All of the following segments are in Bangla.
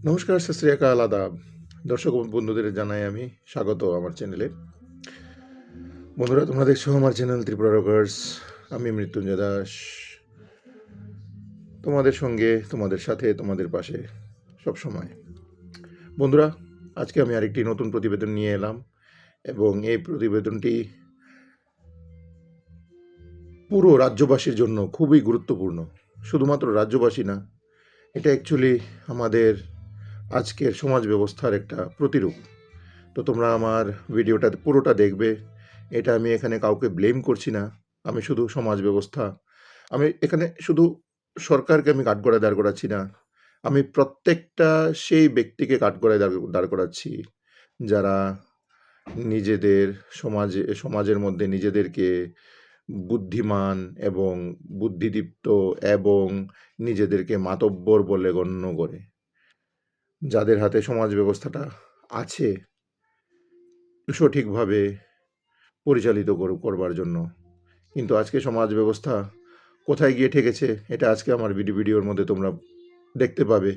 নমস্কার, সত শ্রী আকাল, আদাব। দর্শক বন্ধুদের জানাই আমি স্বাগত আমার চ্যানেলে। বন্ধুরা, তোমরা দেখছো আমার চ্যানেল ত্রিপুরা রকার্স। আমি মৃত্যুঞ্জয় দাস, তোমাদের সঙ্গে, তোমাদের সাথে, তোমাদের পাশে সব সময়। বন্ধুরা, আজকে আমি আরেকটি নতুন প্রতিবেদন নিয়ে এলাম এবং এই প্রতিবেদনটি পুরো রাজ্যবাসীর জন্য খুবই গুরুত্বপূর্ণ। শুধুমাত্র রাজ্যবাসী না, এটা অ্যাকচুয়ালি আমাদের আজকের সমাজ ব্যবস্থার একটা প্রতিরূপ। তো তোমরা আমার ভিডিওটা পুরোটা দেখবে। এটা আমি এখানে কাউকে ব্লেম করছি না। আমি শুধু সমাজ ব্যবস্থা, আমি এখানে শুধু সরকারকে আমি কাঠগড়ায় দাঁড় করাচ্ছি না। আমি প্রত্যেকটা সেই ব্যক্তিকে কাঠগড়ায় দাঁড় করাচ্ছি যারা নিজেদের সমাজের মধ্যে নিজেদেরকে বুদ্ধিমান এবং বুদ্ধিদীপ্ত এবং নিজেদেরকে মাতব্বর বলে গণ্য করে, যাদের হাতে সমাজ ব্যবস্থাটা আছে সঠিকভাবে পরিচালিত করবার জন্য। কিন্তু আজকে সমাজ ব্যবস্থা কোথায় গিয়ে ঠেকেছে এটা আজকে আমার ভিডিওর মধ্যে তোমরা দেখতে পাবে।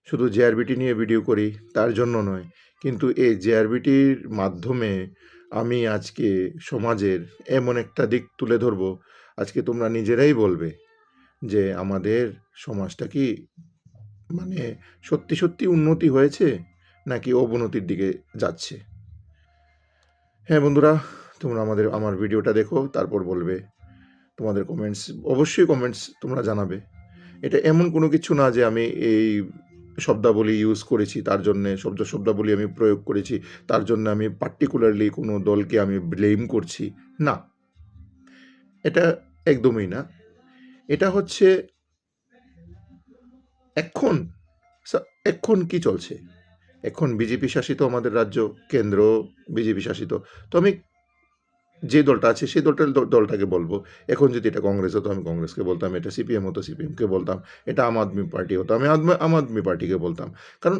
শুধু জেআরবিটি নিয়ে ভিডিও করি তার জন্য নয়, কিন্তু এই জেআরবিটির মাধ্যমে আমি আজকে সমাজের এমন একটা দিক তুলে ধরব, আজকে তোমরা নিজেরাই বলবে যে আমাদের সমাজটা কি মানে সত্যি সত্যি উন্নতি হয়েছে নাকি অবনতির দিকে যাচ্ছে। হ্যাঁ বন্ধুরা, তোমরা আমার ভিডিওটা দেখো, তারপর বলবে তোমাদের কমেন্টস, অবশ্যই কমেন্টস তোমরা জানাবে। এটা এমন কোনো কিছু না যে আমি এই শব্দাবলী ইউজ করেছি তার জন্যে, শব্দাবলী আমি প্রয়োগ করেছি তার জন্য আমি পার্টিকুলারলি কোনো দলকে আমি ব্লেম করছি না, এটা একদমই না। এটা হচ্ছে এখন কি চলছে, এখন বিজেপি শাসিত আমাদের রাজ্য, কেন্দ্র বিজেপি শাসিত। তো আমি যে দলটা আছে সেই দলটাকে বলবো। এখন যদি এটা কংগ্রেস হতো আমি কংগ্রেসকে বলতাম, এটা সিপিএম হতো সিপিএমকে বলতাম, এটা আম আদমি পার্টি হতো আমি আম আদমি পার্টিকে বলতাম। কারণ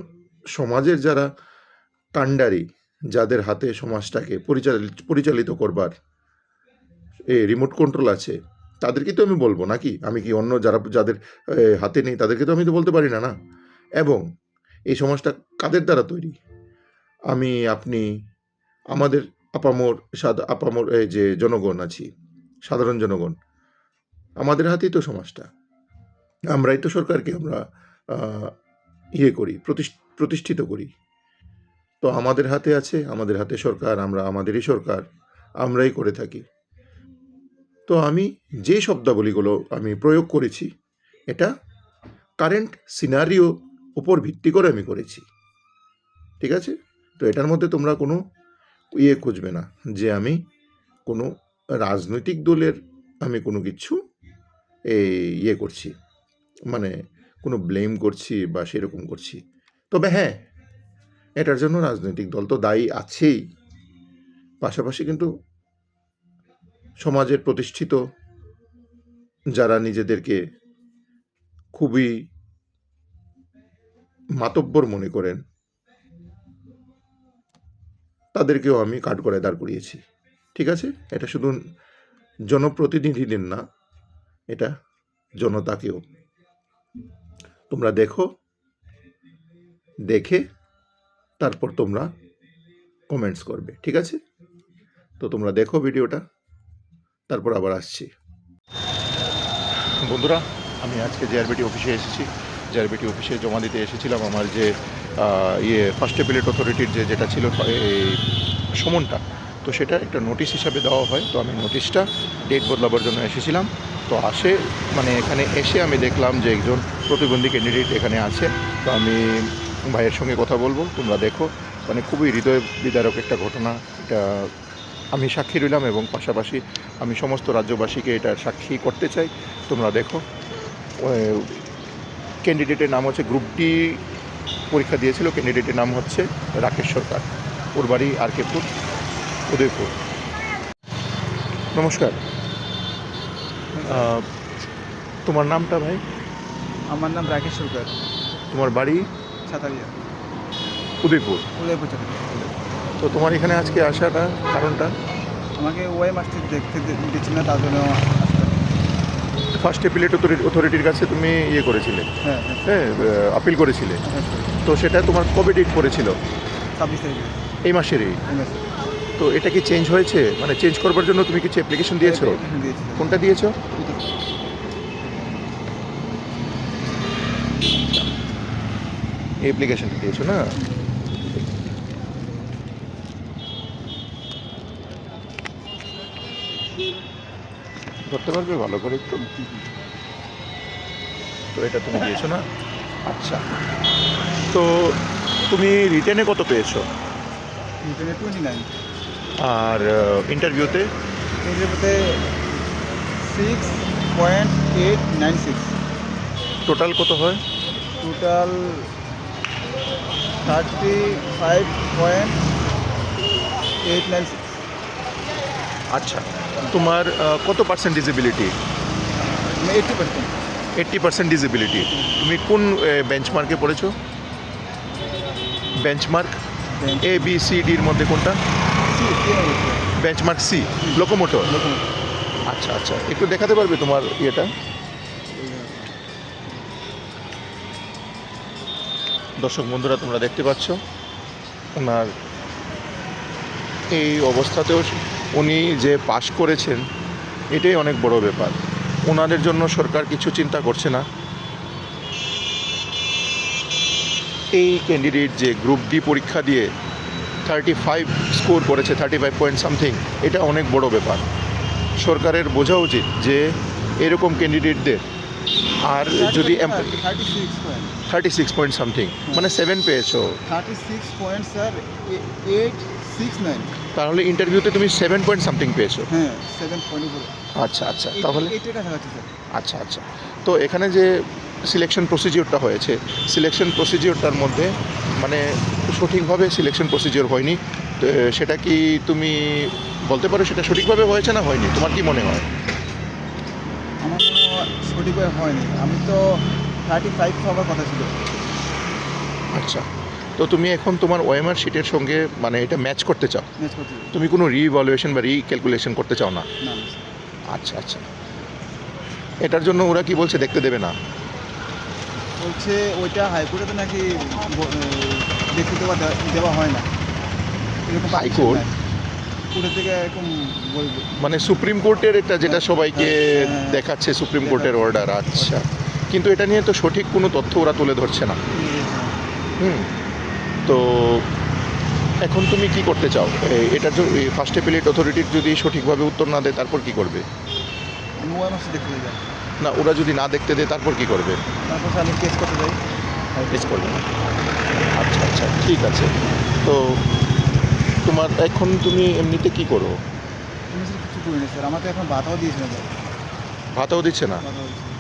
সমাজের যারা কাণ্ডারি, যাদের হাতে সমাজটাকে পরিচালিত করবার রিমোট কন্ট্রোল আছে, তাদেরকে তো আমি বলবো নাকি? আমি কি অন্য যাদের হাতে নেই তাদেরকে তো আমি তো বলতে পারি না, না? এবং এই সমাজটা কাদের দ্বারা তৈরি? আমি, আপনি, আমাদের আপামর এই যে জনগণ আছি, সাধারণ জনগণ, আমাদের হাতেই তো সমাজটা। আমরাই তো সরকারকে আমরা করি, প্রতিষ্ঠিত করি। তো আমাদের হাতে আছে, আমাদের হাতে সরকার, আমরা আমাদেরই সরকার, আমরাই করে থাকি। তো আমি যে শব্দাবলীগুলো আমি প্রয়োগ করেছি এটা কারেন্ট সিনারিও উপর ভিত্তি করে আমি করেছি, ঠিক আছে? তো এটার মধ্যে তোমরা কোনো খুঁজবে না যে আমি কোনো রাজনৈতিক দলের আমি কোনো কিছু করছি, মানে কোনো ব্লেম করছি বা সেরকম করছি। তবে হ্যাঁ, এটার জন্য রাজনৈতিক দল তো দায়ী আছেই, পাশাপাশি কিন্তু সমাজের প্রতিষ্ঠিত যারা নিজেদেরকে খুবই মাতব্বর মনে করেন তাদেরকেও আমি কাঠগড়ায় দাঁড় করিয়েছি, ঠিক আছে? এটা শুধু জনপ্রতিনিধিদের না, এটা জনতাকেও। তোমরা দেখো, দেখে তারপর তোমরা কমেন্টস করবে, ঠিক আছে? তো তোমরা দেখো ভিডিওটা, তারপর আবার আসছি। বন্ধুরা, আমি আজকে জেআরবিটি অফিসে এসেছি। জেআরবিটি অফিসে জমা দিতে এসেছিলাম আমার যে ফার্স্ট অ্যাপিলেট অথরিটির যেটা ছিল এই সমনটা, তো সেটা একটা নোটিশ হিসাবে দেওয়া হয়। তো আমি নোটিশটা ডেট বদলাবার জন্য এসেছিলাম। তো এখানে এসে আমি দেখলাম যে একজন প্রতিবন্ধী ক্যান্ডিডেট এখানে আছে। তো আমি ভাইয়ের সঙ্গে কথা বলবো, তোমরা দেখো। খুবই হৃদয় বিদারক একটা ঘটনা, এটা আমি সাক্ষী রইলাম এবং পাশাপাশি আমি সমস্ত রাজ্যবাসীকে এটার সাক্ষী করতে চাই। তোমরা দেখো, ক্যান্ডিডেটের নাম হচ্ছে গ্রুপ ডি পরীক্ষা দিয়েছিল, ক্যান্ডিডেটের নাম হচ্ছে রাকেশ সরকার, ওর বাড়ি আরকেপুর, উদয়পুর। নমস্কার, তোমার নামটা ভাই? আমার নাম রাকেশ সরকার। তোমার বাড়ি? ছাতারিয়া, উদয়পুর। উদয়পুর। তো তোমার এখানে আজকে আসাটা কারণটা? আমাকে ওয়াই মাস্টার দেখতে দিচ্ছি না, তার জন্য ফার্স্ট অ্যাপিলেট অথরিটির কাছে তুমি ইয়ে করেছিলে, হ্যাঁ হ্যাঁ, আপিল করেছিলে। হ্যাঁ স্যার, তো সেটা তোমার কবে ডেট পড়েছিল? 26 তারিখে এই মাসেরই। স্যার। তো এটা কি চেঞ্জ হয়েছে? মানে চেঞ্জ করবার জন্য তুমি কিছু অ্যাপ্লিকেশন দিয়েছো? অ্যাপ্লিকেশন দিয়েছি স্যার। কোনটা দিয়েছো? এই অ্যাপ্লিকেশনটা দিয়েছো না? ধরতে পারবে ভালো করে একটু? তো এটা তুমি দিয়েছো না? আচ্ছা। তো তুমি রিটেনে কত পেয়েছো? রিটেনে 29, আর ইন্টারভিউতে? ইন্টারভিউতে 6.896, টোটাল কত হয়? টোটাল 35.896। আচ্ছা। তোমার কত পার্সেন্ট ডিসেবিলিটি? 80%। 80% ডিসেবিলিটি। তুমি কোন বেঞ্চমার্কে পড়েছো? বেঞ্চমার্ক এ বি সি ডির মধ্যে কোনটা? Benchmark C, locomotor. আচ্ছা আচ্ছা, একটু দেখাতে পারবে তোমার ইয়েটা? দর্শক বন্ধুরা, তোমরা দেখতে পাচ্ছ ওনার এই অবস্থাতেও উনি যে পাশ করেছেন, এটাই অনেক বড় ব্যাপার। ওনাদের জন্য সরকার কিছু চিন্তা করছে না। এই ক্যান্ডিডেট যে গ্রুপ ডি পরীক্ষা দিয়ে 35 স্কোর করেছে, 35 পয়েন্ট সামথিং, এটা অনেক বড় ব্যাপার। সরকারের বোঝা উচিত যে এরকম ক্যান্ডিডেটদের আর যদি 36 পয়েন্ট সামথিং, মানে 7 পেয়েছো, 36 পয়েন্ট স্যার, 869। তাহলে ইন্টারভিউতে তুমি 7 পয়েন্ট সামথিং পেয়েছো। হ্যাঁ 7.4। আচ্ছা আচ্ছা, তাহলে এটা কাছাকাছি স্যার। আচ্ছা আচ্ছা। তো এখানে যে সিলেকশন প্রসিজিওরটা হয়েছে, সিলেকশন প্রসিজিওরটার মধ্যে মানে সঠিকভাবে সিলেকশন প্রসিজিওর হয়নি। তো সেটা কি তুমি বলতে পারো সেটা সঠিকভাবে হয়েছে না হয়নি? তোমার কি মনে হয়? আমার মনে হয় সঠিকভাবে হয়নি। আমি তো 35 হওয়ার কথা ছিল। আচ্ছা। তো তুমি এখন তোমার ওএমআর শিটের সঙ্গে মানে এটা ম্যাচ করতে চাও? ম্যাচ করতে তুমি কোনো রিইভ্যালুয়েশন বা রিক্যালকুলেশন করতে চাও না? না। আচ্ছা আচ্ছা। এটার জন্য ওরা কি বলছে, দেখতে দেবে না? বলছে ওইটা হাইকোর্টে নাকি দেখতে দেওয়া হয় না, এরকম হাইকোর্ট? কোর্টের থেকে এরকম বলবে। মানে সুপ্রিম কোর্টের এটা যেটা সবাইকে হ্যাঁ। দেখাচ্ছে, সুপ্রিম কোর্টের অর্ডার। আচ্ছা। কিন্তু এটা নিয়ে তো সঠিক কোনো তথ্য ওরা তুলে ধরছে না। হুম। তো এখন তুমি কি করতে চাও? এটার ফার্স্ট অ্যাপিলেট অথরিটির যদি সঠিকভাবে উত্তর না দেয়, তারপর কি করবে? আমি ওই মাসে দেখতে যাই, না, ওরা যদি না দেখতে দেয় তারপর কি করবে? তারপর আমি কেস করতে যাই। কেস করবে না? আচ্ছা আচ্ছা, ঠিক আছে। তো তোমার এখন তুমি এমনিতে কি করো? আমি স্যার কিছু করি না স্যার, আমাকে এখন ভাতাও দিয়েছে না স্যার। ভাতাও দিচ্ছে না? ভাতাও দিয়েছে না।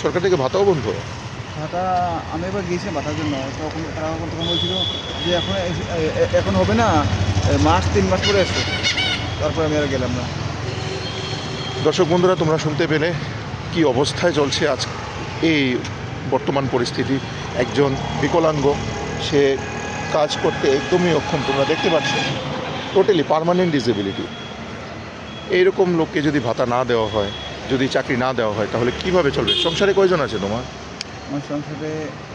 সরকার থেকে ভাতাও বন্ধ? ভাতা আমি এবার গিয়েছিলাম ভাতার জন্য, তখন তারা তখন বলছিল যে এখন হবে না, 3 মাস পরে আসছে। তারপর আমি আর গেলাম না। দর্শক বন্ধুরা, তোমরা শুনতে পেলে কি অবস্থায় চলছে আজ এই বর্তমান পরিস্থিতি। একজন বিকলাঙ্গ, সে কাজ করতে একদমই অক্ষম। তোমরা দেখতে পাচ্ছ, টোটালি পার্মানেন্ট ডিসেবিলিটি। এইরকম লোককে যদি ভাতা না দেওয়া হয়, যদি চাকরি না দেওয়া হয়, তাহলে কিভাবে চলবে? সংসারে কয়জন আছে তোমার? আমার সংসারে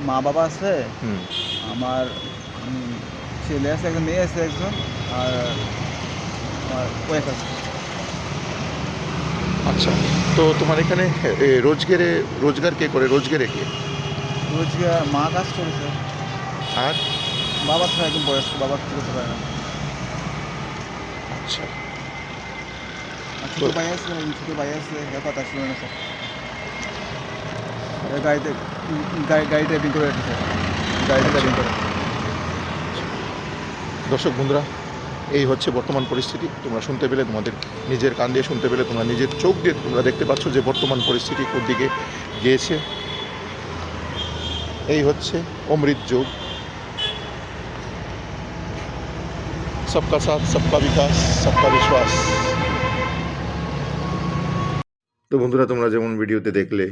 মা বাবা আছে, হুম। আমার ছেলে আছে একজন, মেয়ে আছে একজন, আর আমার ওয়াইফ আছে। আচ্ছা। তো তোমার এখানে রোজগার কে করে? রোজগারে কে? রোজগার মা কাজ করে স্যার, আর বাবা তো একদম বয়স্ক, বাবা কিছু করতে পারে না। আচ্ছা। আর ছোটো ভাই আছে, কথা শুনে না স্যার। গাড়িতে গাড়ি ড্রাইভিং করে রাখে স্যার, গাড়িতে ড্রাইভিং করে। দর্শক বন্ধুরা, এই হচ্ছে বর্তমান পরিস্থিতি। তোমরা শুনতে পেলে, তোমাদের নিজের কান দিয়ে শুনতে পেলে, তোমরা নিজের চোখ দিয়ে তোমরা দেখতে পাচ্ছ যে বর্তমান পরিস্থিতি কোন দিকে গিয়েছে। এই হচ্ছে অমৃত যুগ। সবকা সাথ, সবকা বিকাশ, সবকা বিশ্বাস। তো বন্ধুরা, তোমরা যেমন ভিডিওতে দেখলে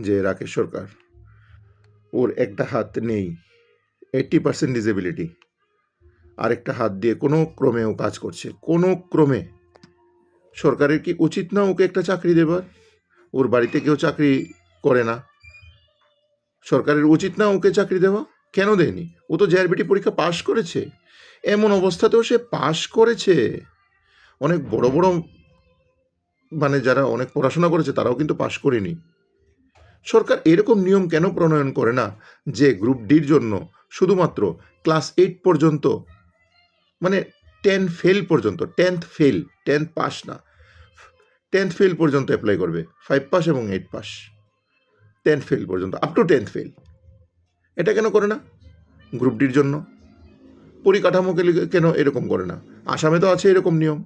যে রাকেশ সরকার, ওর একটা হাত নেই, 80% ডিসেবিলিটি, আরেকটা হাত দিয়ে কোনো ক্রমে ও কাজ করছে। কোনো ক্রমে সরকারের কি উচিত না ওকে একটা চাকরি দেবার? ওর বাড়িতে কেউ চাকরি করে না, সরকারের উচিত না ওকে চাকরি দেওয়া? কেন দেয়নি? ও তো জেআরবিটি পরীক্ষা পাশ করেছে, এমন অবস্থাতেও সে পাশ করেছে। অনেক বড় বড় মানে যারা অনেক পড়াশোনা করেছে তারাও কিন্তু পাশ করেনি। সরকার এরকম নিয়ম কেন প্রণয়ন করে না যে গ্রুপ ডির জন্য শুধুমাত্র ক্লাস 8 পর্যন্ত, মানে 10 ফেল পর্যন্ত, 10th ফেল, 10th পাস না, 10th ফেল পর্যন্ত অ্যাপ্লাই করবে, 5 পাস এবং 8 পাস, 10th ফেল পর্যন্ত, আপ টু 10th ফেল। এটা কেন করে না গ্রুপ ডির জন্য? পরিকাঠামো কেন এরকম করে না? আসামে তো আছে এরকম নিয়ম,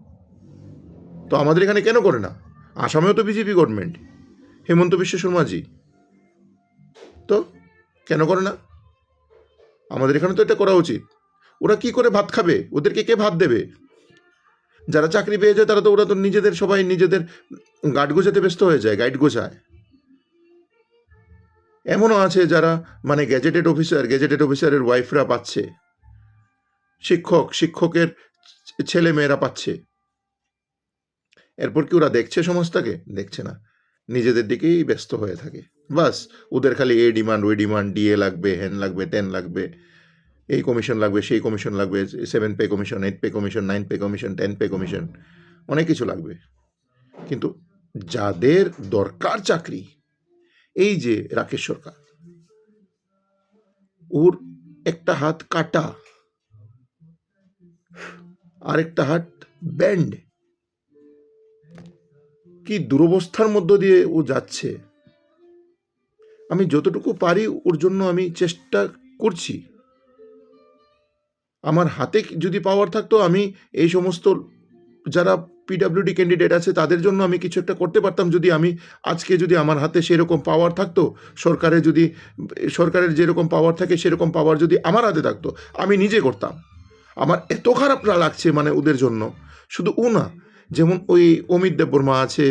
তো আমাদের এখানে কেন করে না? আসামেও তো বিজেপি গভর্নমেন্ট, হেমন্ত বিশ্ব শর্মাজি, তো কেন করে না? আমাদের এখানে তো এটা করা উচিত। ওরা কি করে ভাত খাবে? ওদেরকে কে ভাত দেবে? যারা চাকরি পেয়ে যায় তারা তো, ওরা তো নিজেদের সবাই নিজেদের গার্ড গোছাতে ব্যস্ত হয়ে যায়, গাইড গোছায়। এমনও আছে যারা মানে গ্যাজেটেড অফিসারের ওয়াইফরা পাচ্ছে, শিক্ষকের ছেলে মেয়েরা পাচ্ছে। এরপর কি ওরা দেখছে সমাজটাকে? দেখছে না, নিজেদের দিকেই ব্যস্ত হয়ে থাকে। বাস, ওদের খালি এ ডিমান্ড, ওই ডিমান্ড, ডিএ লাগবে, হ্যান লাগবে, টেন লাগবে, এই কমিশন লাগবে, সেই কমিশন লাগবে, 7 pay commission, 8 pay commission, 9 pay commission, 10 pay commission, অনেক কিছু লাগবে। কিন্তু যাদের দরকার চাকরি, এই যে রাকেশ সরকার, ওর একটা হাত কাটা, আরেকটা হাত ব্যান্ড, কি দুরবস্থার মধ্য দিয়ে ও যাচ্ছে। আমি যতটুকু পারি ওর জন্য আমি চেষ্টা করছি। আমার হাতে যদি পাওয়ার থাকতো, আমি এই সমস্ত যারা পিডাব্লিউডি ক্যান্ডিডেট আছে তাদের জন্য আমি কিছু একটা করতে পারতাম। যদি আমি আজকে যদি আমার হাতে সেরকম পাওয়ার থাকতো, সরকারের যেরকম পাওয়ার থাকে সেরকম পাওয়ার যদি আমার হাতে থাকতো, আমি নিজে করতাম। আমার এত খারাপ লাগছে মানে ওদের জন্য। শুধু ও না, যেমন ওই অমিত দেববর্মা আছে,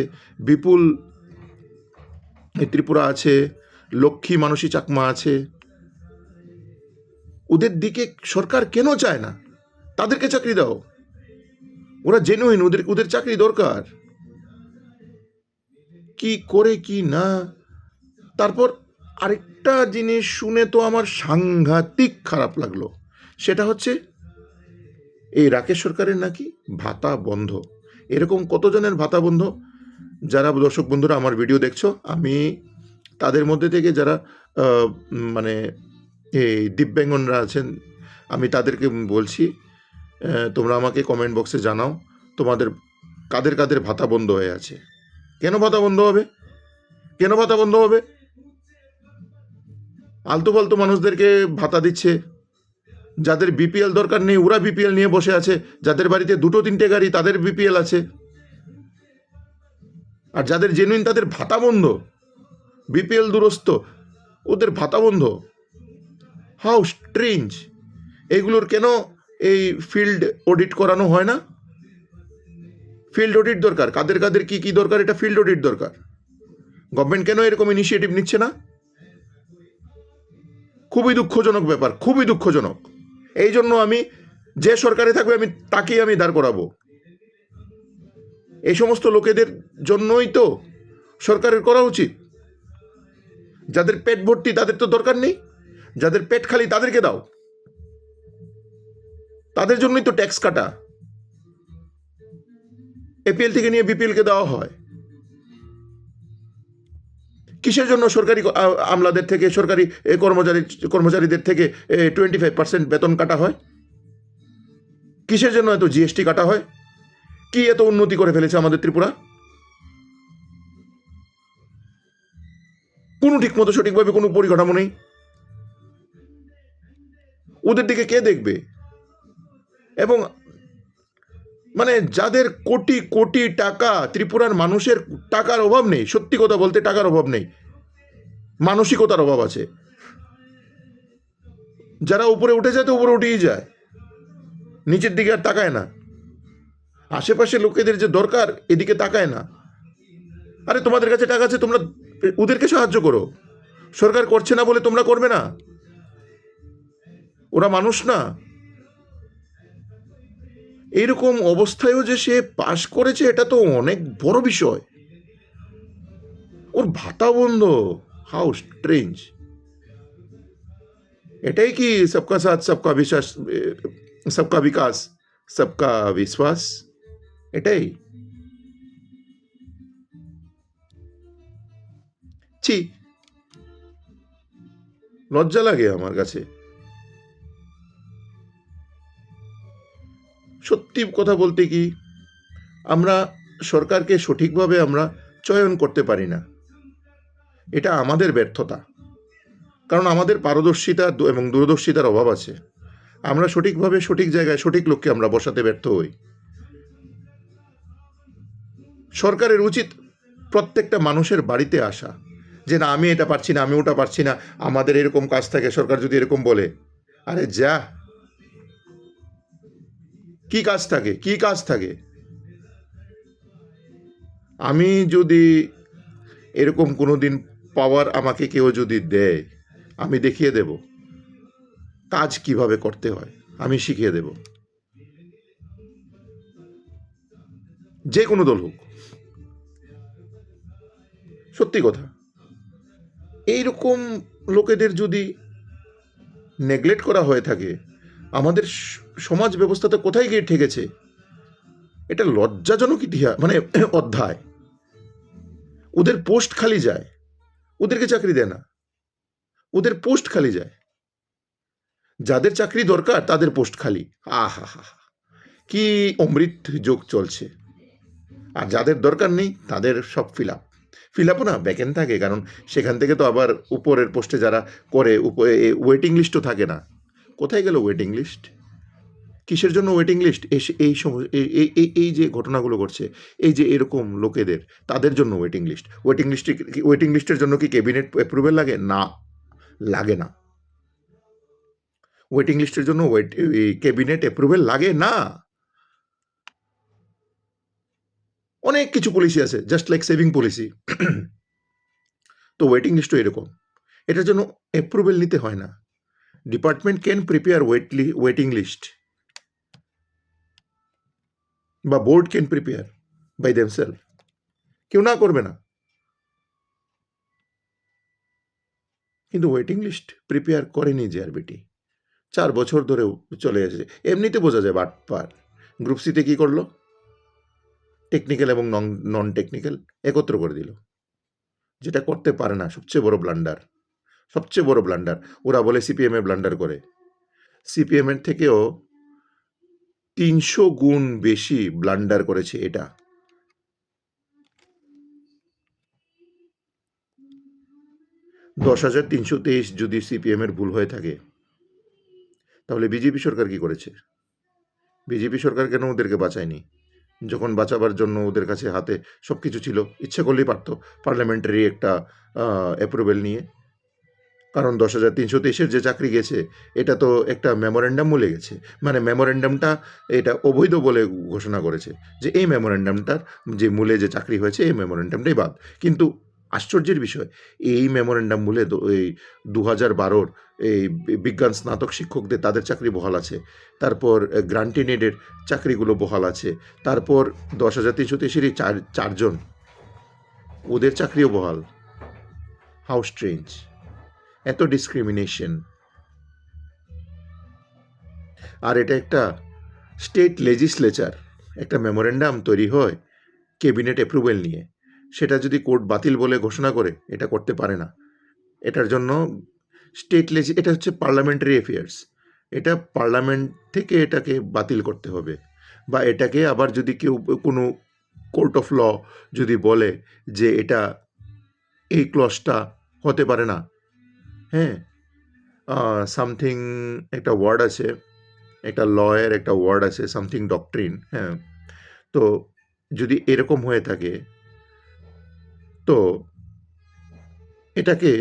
বিপুল ত্রিপুরা আছে, লক্ষ্মী মানসী চাকমা আছে, ওদের দিকে সরকার কেন চায় না? তাদেরকে চাকরি দাও, ওরা জেনুইন, ওদের চাকরি দরকার। কি করে কি না। তারপর আরেকটা জিনিস শুনে তো আমার সাংঘাতিক খারাপ লাগলো, সেটা হচ্ছে এই রাকেশ সরকারের নাকি ভাতা বন্ধ। এরকম কতজনের ভাতা বন্ধ? যারা দর্শক বন্ধুরা আমার ভিডিও দেখছো, আমি তাদের মধ্যে থেকে যারা মানে এই দিব্যাঙ্গনরা আছেন, আমি তাদেরকে বলছি, তোমরা আমাকে কমেন্ট বক্সে জানাও তোমাদের কাদের কাদের ভাতা বন্ধ হয়ে আছে। কেন ভাতা বন্ধ হবে? কেন ভাতা বন্ধ হবে? আলতু ফালতু মানুষদেরকে ভাতা দিচ্ছে। যাদের বিপিএল দরকার নেই ওরা বিপিএল নিয়ে বসে আছে, যাদের বাড়িতে 2-3টে গাড়ি তাদের বিপিএল আছে, আর যাদের জেনুইন তাদের ভাতা বন্ধ। বিপিএল দুরস্ত, ওদের ভাতা বন্ধ। How strange! এগুলোর কেন এই ফিল্ড অডিট করানো হয় না? ফিল্ড অডিট দরকার, কাদের কাদের কি কি দরকার, এটা ফিল্ড অডিট দরকার। গভর্নমেন্ট কেন এরকম ইনিশিয়েটিভ নিচ্ছে না? খুবই দুঃখজনক ব্যাপার, খুবই দুঃখজনক। এই জন্য আমি যে সরকারে থাকবে আমি তাকেই আমি দাঁড় করাবো। এই সমস্ত লোকেদের জন্যই তো সরকারের করা উচিত। যাদের পেট ভর্তি তাদের তো দরকার নেই, যাদের পেট খালি তাদেরকে দাও। তাদের জন্যই তো ট্যাক্স কাটা, এপিএল থেকে নিয়ে বিপিএলকে দেওয়া হয়। কিসের জন্য সরকারি আমলাদের থেকে, সরকারি কর্মচারীদের থেকে 25% বেতন কাটা হয়? কিসের জন্য এত জিএসটি কাটা হয়? কি এত উন্নতি করে ফেলেছে আমাদের ত্রিপুরা? কোনো ঠিক মতো সঠিকভাবে কোনো পরিকাঠামো নেই। ওদের দিকে কে দেখবে? এবং মানে যাদের কোটি কোটি টাকা, ত্রিপুরার মানুষের টাকার অভাব নেই, সত্যি কথা বলতে টাকার অভাব নেই, মানসিকতার অভাব আছে। যারা উপরে উঠে যায় তো উপরে উঠেই যায়, নিচের দিকে আর তাকায় না। আশেপাশে লোকেদের যে দরকার এদিকে তাকায় না। আরে তোমাদের কাছে টাকা আছে, তোমরা ওদেরকে সাহায্য করো। সরকার করছে না বলে তোমরা করবে না? ওরা মানুষ না? এইরকম অবস্থায়ও যে সে পাশ করেছে, এটা তো অনেক বড় বিষয়। ওর ভাতা বন্ধ। How strange! এটাই কি সবকা সাথ সবকা বিশ্বাস, সবকা বিকাশ, সবকা বিশ্বাস? এটাই? ছি! লজ্জা লাগে আমার কাছে। সত্যি কথা বলতে কি, আমরা সরকারকে সঠিকভাবে আমরা চয়ন করতে পারি না। এটা আমাদের ব্যর্থতা। কারণ আমাদের পারদর্শিতা এবং দূরদর্শিতার অভাব আছে। আমরা সঠিকভাবে সঠিক জায়গায় সঠিক লোককে আমরা বসাতে ব্যর্থ হই। সরকারের উচিত প্রত্যেকটা মানুষের বাড়িতে আসা, যে না আমি এটা পারছি না, আমি ওটা পারছি না, আমাদের এরকম কাজ থাকে। সরকার যদি এরকম বলে, আরে যা, কি কাজ থাকে, কি কাজ থাকে? আমি যদি এরকম কোনো দিন পাওয়ার আমাকে কেউ যদি দেয়, আমি দেখিয়ে দেব কাজ কিভাবে করতে হয়, আমি শিখিয়ে দেব। যে কোনো দল হোক। সত্যি কথা, এইরকম লোকেদের যদি নেগলেক্ট করা হয়ে থাকে, আমাদের সমাজ ব্যবস্থাতে কোথায় গিয়ে ঠেকেছে? এটা লজ্জাজনক ইতিহাস, মানে অধ্যায়। ওদের পোস্ট খালি যায়, ওদেরকে চাকরি দেয় না, ওদের পোস্ট খালি যায়। যাদের চাকরি দরকার তাদের পোস্ট খালি। আহা হা, কি অমৃত যোগ চলছে! আর যাদের দরকার নেই তাদের সব ফিল আপও না ব্যাকেন থাকে, কারণ সেখান থেকে তো আবার উপরের পোস্টে যারা করে ওয়েটিং লিস্টও থাকে না। কোথায় গেল ওয়েটিং লিস্ট? কিসের জন্য ওয়েটিং লিস্ট? এই এই যে ঘটনাগুলো ঘটছে, এই যে এরকম লোকেদের, তাদের জন্য ওয়েটিং লিস্ট। ওয়েটিং লিস্টের জন্য কি ক্যাবিনেট অ্যাপ্রুভেল লাগে? না, লাগে না। ওয়েটিং লিস্টের জন্য ক্যাবিনেট অ্যাপ্রুভেল লাগে না। অনেক কিছু পলিসি আছে, জাস্ট লাইক সেভিং পলিসি। তো ওয়েটিং লিস্টও এরকম। এটার জন্য অ্যাপ্রুভেল নিতে হয় না। Department can prepare waiting list, বা board can prepare by themselves. কেউ না করবে না, কিন্তু ওয়েটিং লিস্ট প্রিপেয়ার করেনি জেআরবিটি। 4 বছর ধরেও চলে এসেছে। এমনিতে বোঝা যায় বাটপার। গ্রুপ সিতে কি করলো? টেকনিক্যাল এবং নন টেকনিক্যাল একত্র করে দিল, যেটা করতে পারে না। সবচেয়ে বড় ব্লান্ডার, সবচেয়ে বড় ব্লান্ডার। ওরা বলে সিপিএম এ ব্লান্ডার করে। সিপিএম এর থেকেও 300 গুণ বেশি ব্লান্ডার করেছে এটা। $10,323 যদি সিপিএম এর ভুল হয়ে থাকে, তাহলে বিজেপি সরকার কি করেছে? বিজেপি সরকার কেন ওদেরকে বাঁচায়নি? যখন বাঁচাবার জন্য ওদের কাছে হাতে সব কিছু ছিল, ইচ্ছে করলেই পারত পার্লামেন্টারি একটা অ্যাপ্রুভেল নিয়ে। কারণ 10,323-এর যে চাকরি গেছে, এটা তো একটা মেমোরেন্ডাম মূলে গেছে। মানে মেমোরেন্ডামটা এটা অবৈধ বলে ঘোষণা করেছে, যে এই মেমোরেন্ডামটার যে মূলে যে চাকরি হয়েছে, এই মেমোরেন্ডামটাই বাদ। কিন্তু আশ্চর্যের বিষয়, এই মেমোরেন্ডাম মূলে এই 2012-র এই বিজ্ঞান স্নাতক শিক্ষকদের তাদের চাকরি বহাল আছে। তারপর গ্রান্টিনেডের চাকরিগুলো বহাল আছে। তারপর 10,323-এরই চারজন, ওদের চাকরিও বহাল। How strange! এত ডিসক্রিমিনেশন। আর এটা একটা স্টেট লেজিসলেচার, একটা মেমোরেন্ডাম তৈরি হয় ক্যাবিনেট অ্যাপ্রুভেল নিয়ে। সেটা যদি কোর্ট বাতিল বলে ঘোষণা করে, এটা করতে পারে না। এটার জন্য এটা হচ্ছে পার্লামেন্টারি অ্যাফেয়ার্স। এটা পার্লামেন্ট থেকে এটাকে বাতিল করতে হবে, বা এটাকে আবার যদি কেউ কোনো কোর্ট অফ ল যদি বলে যে এটা এই ক্লজটা হতে পারে না, হ্যাঁ, সামথিং একটা ওয়ার্ড আছে, একটা লয়ের একটা ওয়ার্ড আছে, সামথিং ডক্ট্রিন, হ্যাঁ। তো যদি এরকম হয়ে থাকে, তো এটাকে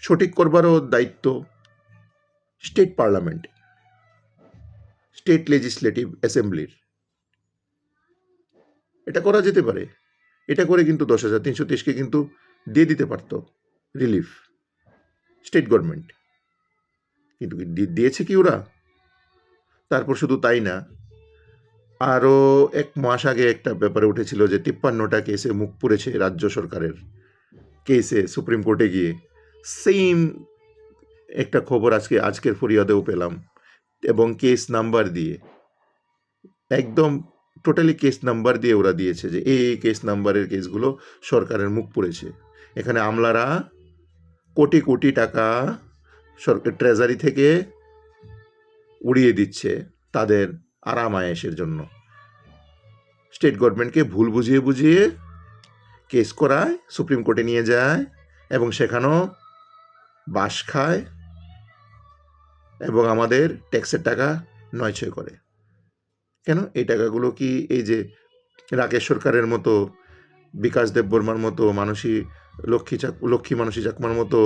সঠিক করবারও দায়িত্ব স্টেট পার্লামেন্ট, স্টেট লেজিসলেটিভ অ্যাসেম্বলির। এটা করা যেতে পারে। এটা করে কিন্তু 10,323-কে কিন্তু দিয়ে দিতে পারত রিলিফ, স্টেট গভর্নমেন্ট। কিন্তু দিয়েছে কি ওরা? তারপর শুধু তাই না, আরও ১ মাস আগে একটা ব্যাপারে উঠেছিল যে ৫৩টা কেসে মুখ পুড়েছে রাজ্য সরকারের কেসে সুপ্রিম কোর্টে গিয়ে। সেইম একটা খবর আজকের ফরিয়াদেও পেলাম এবং কেস নাম্বার দিয়ে। একদম টোটালি কেস নাম্বার দিয়ে ওরা দিয়েছে যে এই কেস নাম্বারের কেসগুলো সরকারের মুখ পুড়েছে। এখানে আমলারা কোটি, কোটি টাকা ট্রেজারি থেকে উড়িয়ে দিচ্ছে তাদের আরাম আয়েশের জন্য। স্টেট গভর্নমেন্টকে ভুল বুঝিয়ে, বুঝিয়ে কেস করায়, সুপ্রিম কোর্টে নিয়ে যায় এবং সেখানেও বাঁশ খায় এবং আমাদের ট্যাক্সের টাকা নয়ছয় করে। কেন? এই টাকাগুলো কি এই যে রাকেশ সরকারের মতো, বিকাশ দেববর্মার মতো, লক্ষ্মী মানসী চাকমার মতো,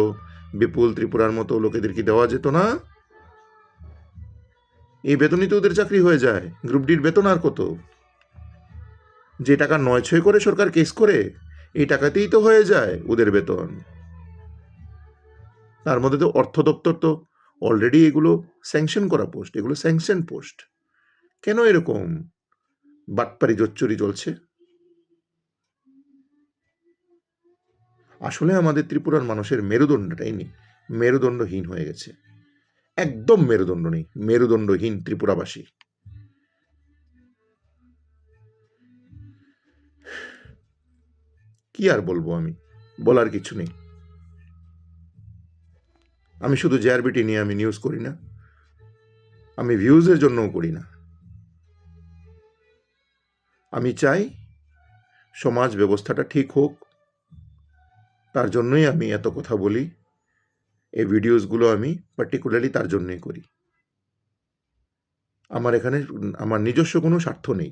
বিপুল ত্রিপুরার মতো লোকেদের কি দেওয়া যেত না? এই বেতনই তো ওদের চাকরি হয়ে যায়। গ্রুপ ডির বেতন আর কত? যে টাকা নয়ছয় করে সরকার কেস করে, এই টাকাতেই তো হয়ে যায় ওদের বেতন। তার মধ্যে তো অর্থ দপ্তর তো অলরেডি এগুলো স্যাংশন করা পোস্ট, এগুলো স্যাংশন পোস্ট। কেন এরকম বাটপারি জোচ্চুরি চলছে? আসলে আমাদের ত্রিপুরার মানুষের মেরুদণ্ডটাই নেই, মেরুদণ্ডহীন হয়ে গেছে। একদম মেরুদণ্ড নেই, মেরুদণ্ডহীন ত্রিপুরাবাসী। কি আর বলবো আমি? বলার কিছু নেই। আমি শুধু জেআরবিটি নিয়ে আমি নিউজ করি না, আমি ভিউজের জন্যও করি না। আমি চাই সমাজ ব্যবস্থাটা ঠিক হোক, তার জন্যই আমি এত কথা বলি। এই ভিডিওসগুলো আমি পার্টিকুলারলি তার জন্যই করি। আমার এখানে আমার নিজস্ব কোনো স্বার্থ নেই।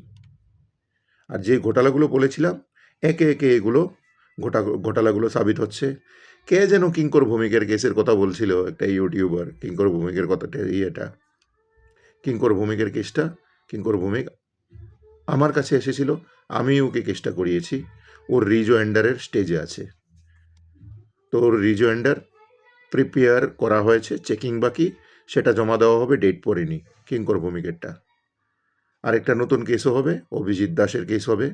আর যে ঘোটালাগুলো বলেছিলাম, একে একে এগুলো ঘোটালাগুলো সাবিত হচ্ছে। কে যেন কিঙ্কর ভৌমিকের কেসের কথা বলছিল, একটা ইউটিউবার, কিঙ্কর ভৌমিকের কথাটা কিঙ্কর ভৌমিকের কেসটা। কিঙ্কর ভৌমিক আমার কাছে এসেছিল, আমি ওকে কেসটা করিয়েছি। ওর রিজয়েন্ডারের স্টেজে আছে, তো ওর রিজয়েন্ডার প্রিপেয়ার করা হয়েছে, চেকিং বাকি, সেটা জমা দেওয়া হবে, ডেট পড়েনি কিঙ্কর ভৌমিকেরটা। আরেকটা নতুন কেসও হবে, অভিজিৎ দাসের কেস হবে,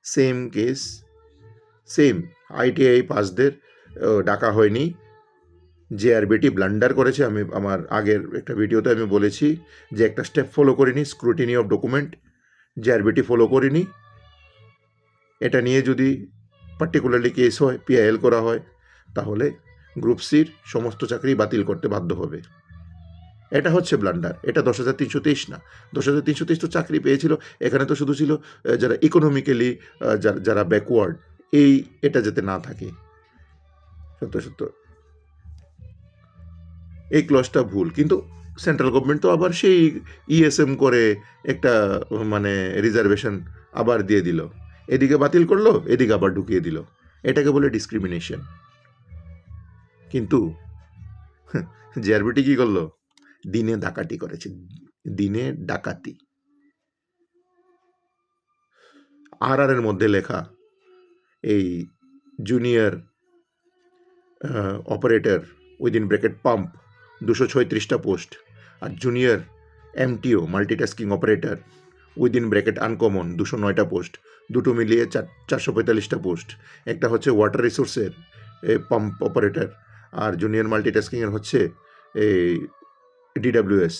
সেম কেস, সেম আইটিআই পাসদের ডাকা হয়নি। জেআরবিটি ব্লান্ডার করেছে। আমি আমার আগের একটা ভিডিওতে আমি বলেছি যে একটা স্টেপ ফলো করিনি, scrutiny of document, JRBT follow করিনি। এটা নিয়ে যদি পার্টিকুলারলি কেস হয়, পিআইএল করা হয়, তাহলে গ্রুপ সির সমস্ত চাকরি বাতিল করতে বাধ্য হবে। এটা হচ্ছে ব্লান্ডার। এটা 10,323 না, 10,323 তো চাকরি পেয়েছিল। এখানে তো শুধু ছিল যারা ইকোনমিক্যালি যারা ব্যাকওয়ার্ড, এটা যাতে না থাকে। সত্য এই ক্লজটা ভুল, কিন্তু সেন্ট্রাল গভর্নমেন্ট তো আবার সেই ইএসএম করে একটা মানে রিজার্ভেশন আবার দিয়ে দিল। এদিকে বাতিল করলো, এদিকে আবার ঢুকিয়ে দিল। এটাকে বলে ডিসক্রিমিনেশন। কিন্তু জেআরবিটি কি করলো? দিনে ডাকাতি করেছে, দিনে ডাকাতি। এর মধ্যে লেখা এই junior operator within bracket pump 236টা পোস্ট, আর junior MTO multitasking operator within bracket uncommon 209টা পোস্ট, দুটো মিলিয়ে 445টা পোস্ট। একটা হচ্ছে ওয়াটার রিসোর্সের পাম্প অপারেটর, আর জুনিয়র মাল্টিটাস্কিংয়ের হচ্ছে এই DWS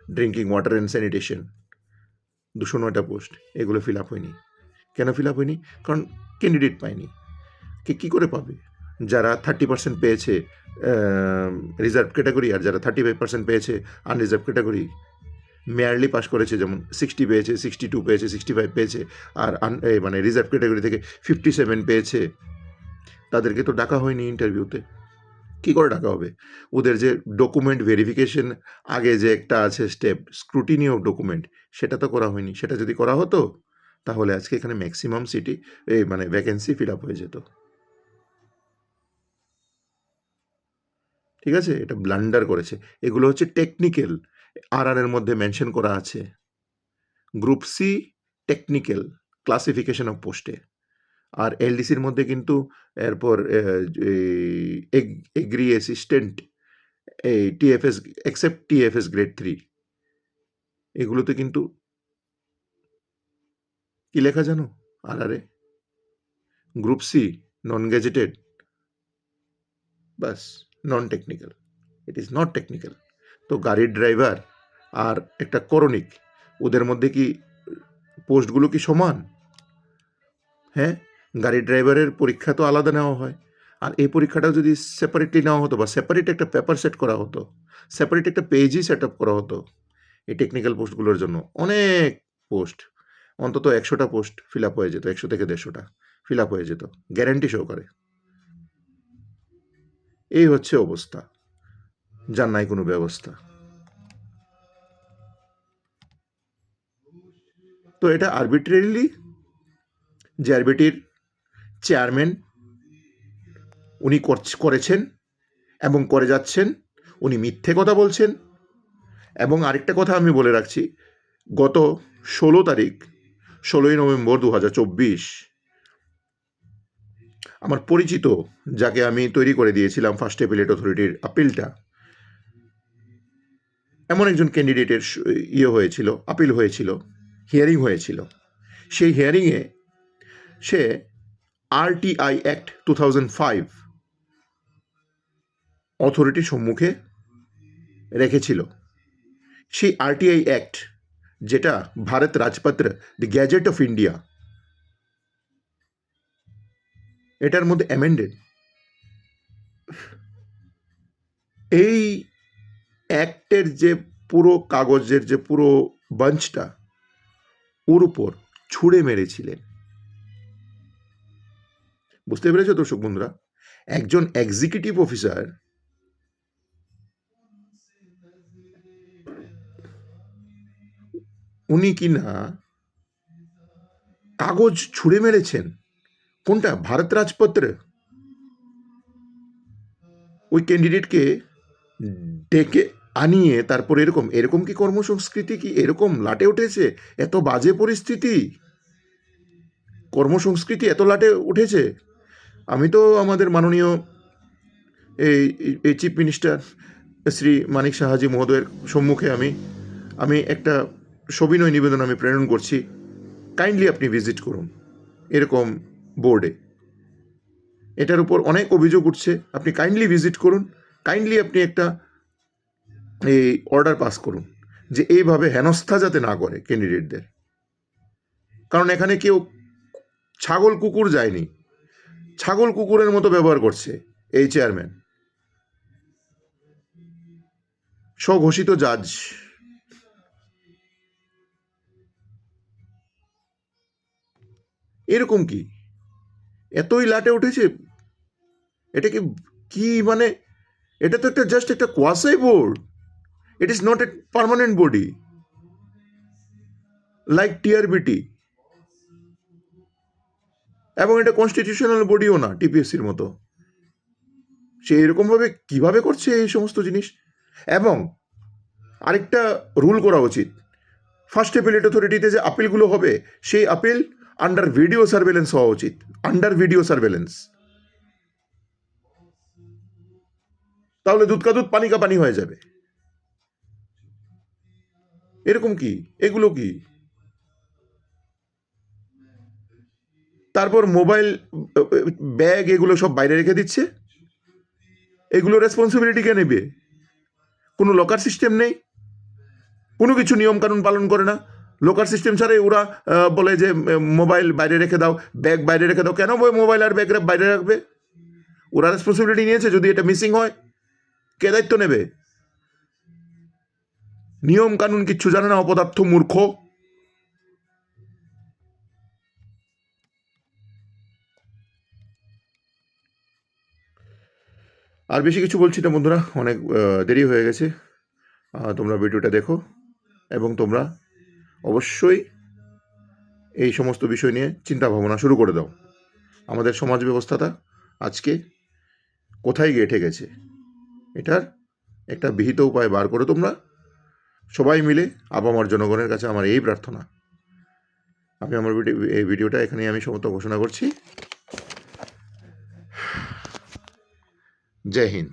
drinking water and sanitation, 209টা পোস্ট। এগুলো ফিল আপ হয়নি। কেন ফিল আপ হয়নি? কারণ ক্যান্ডিডেট পায়নি। কী করে পাবে? যারা 30% পেয়েছে রিজার্ভ ক্যাটাগরি, আর যারা 35% পেয়েছে আনরিজার্ভ ক্যাটাগরি, মেয়ারলি পাস করেছে, যেমন 60 পেয়েছে, 62 পেয়েছে, 65 পেয়েছে, আর মানে রিজার্ভ ক্যাটাগরি থেকে 57 পেয়েছে, তাদেরকে তো ডাকা হয়নি ইন্টারভিউতে। কী করে ডাকা হবে? ওদের যে ডকুমেন্ট ভেরিফিকেশন আগে যে একটা আছে স্টেপ, স্ক্রুটিনি অফ ডকুমেন্ট, সেটা তো করা হয়নি। সেটা যদি করা হতো, তাহলে আজকে এখানে ম্যাক্সিমাম সিটি মানে ভ্যাকেন্সি ফিল আপ হয়ে যেত। ঠিক আছে? এটা ব্লান্ডার করেছে। এগুলো হচ্ছে টেকনিক্যাল, এর মধ্যে মেনশন করা আছে। Group C technical classification of পোস্টে, আর এলডিসির মধ্যে কিন্তু এরপর এগ্রি অ্যাসিস্ট্যান্ট, এই টিএফএস, এক্সেপ্ট টিএফএস গ্রেড 3, এগুলোতে কিন্তু কি লেখা জানো আরারে? গ্রুপ সি, নন গেজেটেড, বাস, non technical. It is not technical. তো গাড়ির ড্রাইভার আর একটা করণিক, ওদের মধ্যে কি পোস্টগুলো কি সমান? হ্যাঁ, গাড়ির ড্রাইভারের পরীক্ষা তো আলাদা নেওয়া হয়, আর এই পরীক্ষাটা যদি সেপারেটলি নেওয়া হতো বা সেপারেট একটা পেপার সেট করা হতো, সেপারেট একটা পেজই সেট আপ করা হতো এই টেকনিক্যাল পোস্টগুলোর জন্য। অনেক পোস্ট, অন্তত 100টা পোস্ট ফিল আপ হয়ে যেত, 100 থেকে 150টা ফিল আপ হয়ে যেত গ্যারান্টি সহকারে। এই হচ্ছে অবস্থা, যার নাই কোনো ব্যবস্থা। তো এটা আরবিট্রারিলি যে আরবিটির চেয়ারম্যান উনি করেছেন এবং করে যাচ্ছেন, উনি মিথ্যে কথা বলছেন। এবং আরেকটা কথা আমি বলে রাখছি, গত 16 তারিখ 16ই নভেম্বর 2024 আমার পরিচিত, যাকে আমি তৈরি করে দিয়েছিলাম ফার্স্ট অ্যাপিলেট অথরিটির আপিলটা, এমন একজন ক্যান্ডিডেটের হয়েছিল, আপিল হয়েছিল, হিয়ারিং হয়েছিল। সেই হিয়ারিংয়ে সে RTI অ্যাক্ট 2005 অথরিটির সম্মুখে রেখেছিল। সেই RTI অ্যাক্ট, যেটা ভারত রাজপত্র, দি গ্যাজেট অফ ইন্ডিয়া, এটার মধ্যে অ্যামেন্ডেড। এই অ্যাক্টের যে পুরো কাগজের যে পুরো বাঞ্চটা ওর উপর ছুঁড়ে মেরেছিলেন। বুঝতে পেরেছ দর্শক বন্ধুরা? একজন এক্সিকিউটিভ অফিসার উনি কি না কাগজ ছুঁড়ে মেরেছেন। কোনটা? ভারত রাজপত্র। ওই ক্যান্ডিডেটকে ডেকে আনিয়ে তারপর এরকম এরকম কি কর্মসংস্কৃতি কি এরকম লাটে উঠেছে? এত বাজে পরিস্থিতি, কর্মসংস্কৃতি এত লাটে উঠেছে। আমি তো আমাদের মাননীয় এই চিফ মিনিস্টার শ্রী মানিক সাহাজি মহোদয়ের সম্মুখে আমি একটা সবিনয় নিবেদন আমি প্রেরণ করছি। কাইন্ডলি আপনি ভিজিট করুন এরকম বোর্ডে। এটার উপর অনেক অভিযোগ উঠছে, আপনি কাইন্ডলি ভিজিট করুন, কাইন্ডলি আপনি একটা এই অর্ডার পাস করুন যে এইভাবে হেনস্থা যাতে না করে ক্যান্ডিডেটদের। কারণ এখানে কেউ ছাগল কুকুর যায়নি, ছাগল কুকুরের মতো ব্যবহার করছে এই চেয়ারম্যান, স্বঘোষিত জাজ। এরকম কি এতই লাটে উঠেছে? এটা কি কি মানে, এটা তো একটা জাস্ট একটা quasi board. It is not a permanent body like TRBT, এবং এটা কনস্টিটিউশনাল বডিও না টিপিএসসির মতো। সে এরকমভাবে কিভাবে করছে এই সমস্ত জিনিস? এবং আরেকটা রুল করা উচিত, ফার্স্ট অ্যাপিলেট অথরিটিতে যে আপিলগুলো হবে সেই আপিল আন্ডার ভিডিও সার্ভেলেন্স হওয়া উচিত, আন্ডার ভিডিও সার্ভেলেন্স। তাহলে দুধ কা দুধ পানি কা পানি হয়ে যাবে। এরকম কি? এগুলো কি? তারপর মোবাইল, ব্যাগ, এগুলো সব বাইরে রেখে দিচ্ছে। এগুলো রেসপন্সিবিলিটি কে নেবে? কোনো লকার সিস্টেম নেই, কোনো কিছু নিয়ম কানুন পালন করে না। লকার সিস্টেম ছাড়াই ওরা বলে যে মোবাইল বাইরে রেখে দাও, ব্যাগ বাইরে রেখে দাও। কেন মোবাইল আর ব্যাগ বাইরে রাখবে? ওরা রেসপন্সিবিলিটি নিয়েছে, যদি এটা মিসিং হয় কে দায়িত্ব নেবে? নিয়ম কানুন কিচ্ছু জানে না, অপদার্থ মূর্খ। আর বেশি কিছু বলছি না বন্ধুরা, অনেক দেরি হয়ে গেছে। তোমরা ভিডিওটা দেখো এবং তোমরা অবশ্যই এই সমস্ত বিষয় নিয়ে চিন্তা ভাবনা শুরু করে দাও। আমাদের সমাজ ব্যবস্থাটা আজকে কোথায় গিয়ে ঠেকেছে, এটার একটা বিহিত উপায় বার করে তোমরা সবাই মিলে। আপামর জনগণের কাছে আমার এই প্রার্থনা। আমি আমার এই ভিডিওটা এখানেই আমি সমাপ্ত ঘোষণা করছি। জয় হিন্দ।